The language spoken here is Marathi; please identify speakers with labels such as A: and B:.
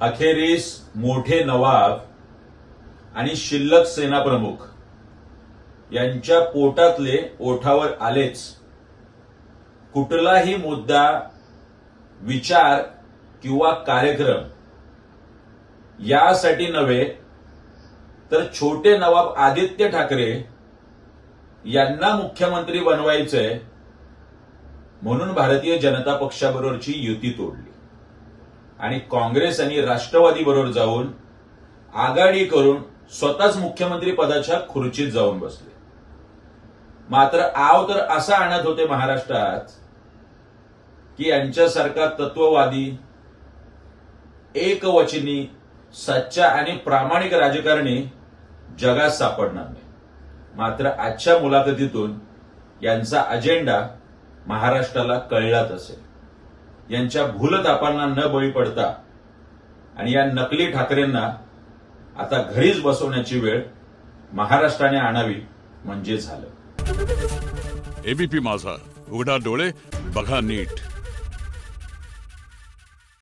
A: अखेरीस मोठे नवाब आणि शिल्लक सेनाप्रमुख यांच्या पोटातले ओठावर आलेच. कुठलाही मुद्दा, विचार किंवा कार्यक्रम यासाठी नव्हे तर छोटे नवाब आदित्य ठाकरे यांना मुख्यमंत्री बनवायचंय म्हणून भारतीय जनता पक्षाबरोबरची युती तोडली आणि काँग्रेस आणि राष्ट्रवादी बरोबर जाऊन आघाडी करून स्वतःच मुख्यमंत्री पदाच्या खुर्चीत जाऊन बसले. मात्र आव तर असा आणत होते महाराष्ट्रात की यांच्यासारखा तत्ववादी, एकवचनी, सच्चा आणि प्रामाणिक राजकारणी जगात सापडणार नाही. मात्र आजच्या मुलाखतीतून यांचा अजेंडा महाराष्ट्राला कळलाच असेल. यांच्या भूलथापांना न बळी पडता आणि या नकली ठाकरेंना आता घरीच बसवण्याची वेळ महाराष्ट्राने आणावी म्हणजे झालं.
B: एबीपी माझा, उघडा डोळे बघा नीट.